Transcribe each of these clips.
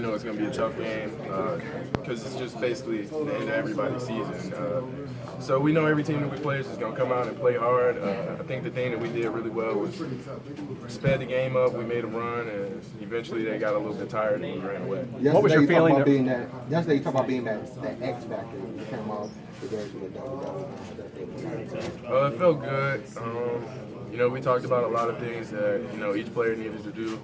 know it's going to be a tough game because it's just basically the end of everybody's season. So we know every team that we play is just going to come out and play hard. I think the thing that we did really well was sped the game up. We made them run, and eventually they got a little bit tired and we ran away. What was your feeling? Yesterday you talked about being that X factor. You came out today with it felt good. You know, we talked about a lot of things that, you know, each player needed to do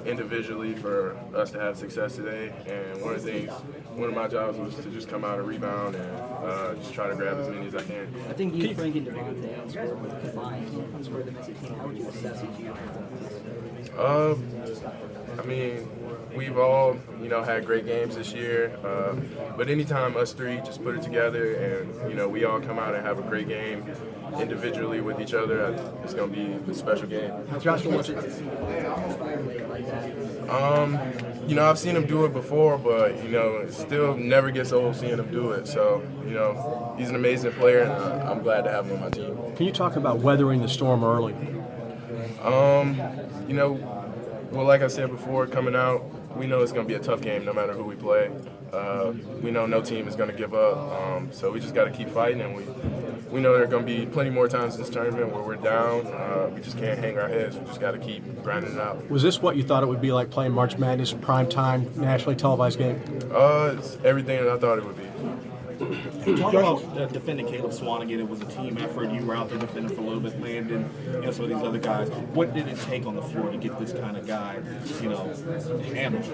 individually for us to have success today. And one of my jobs was to just come out and rebound and just try to grab as many as I can. I think you, Frank, and Devontae outscored with combined outscored them as a team. How would you assess each of you? I mean, we've all, you know, had great games this year, but anytime us three just put it together and, you know, we all come out and have a great game individually with each other, it's going to be a special game. Josh, what's it? You know, I've seen him do it before, but, you know, it still never gets old seeing him do it. So, you know, he's an amazing player, and I'm glad to have him on my team. Can you talk about weathering the storm early? You know, well, like I said before, coming out, we know it's going to be a tough game no matter who we play. We know no team is going to give up, so we just got to keep fighting, and we know there are going to be plenty more times in this tournament where we're down. We just can't hang our heads. We just got to keep grinding it out. Was this what you thought it would be like playing March Madness, prime time, nationally televised game? It's everything that I thought it would be. Talk about defending Caleb Swanigan. It was a team effort. You were out there defending for a little bit, Landon, and some of these other guys. What did it take on the floor to get this kind of guy, you know, handled?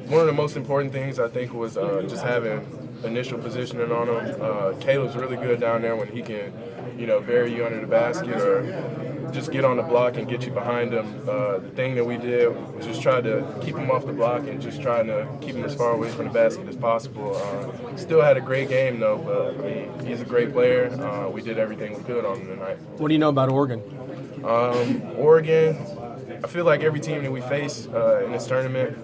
One of the most important things I think was just having initial positioning on him. Caleb's really good down there when he can, you know, bury you under the basket or just get on the block and get you behind him. The thing that we did was just try to keep him off the block and just trying to keep him as far away from the basket as possible. Still had a great game though, but I mean, he's a great player. We did everything we could on him tonight. What do you know about Oregon? Oregon, I feel like every team that we face in this tournament,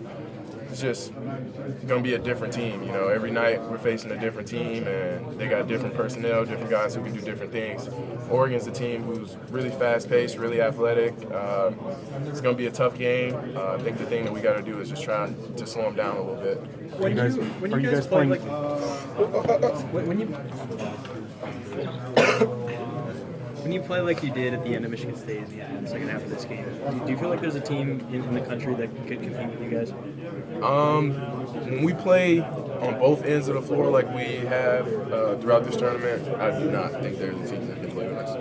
it's just going to be a different team. You know, every night we're facing a different team, and they got different personnel, different guys who can do different things. Oregon's a team who's really fast-paced, really athletic. It's going to be a tough game. I think the thing that we got to do is just try to slow them down a little bit. When you guys play like when you play like you did at the end of Michigan State in the second half of this game, do you feel like there's a team in the country that could compete with you guys? When we play on both ends of the floor like we have throughout this tournament, I do not think there's a team that can play with us.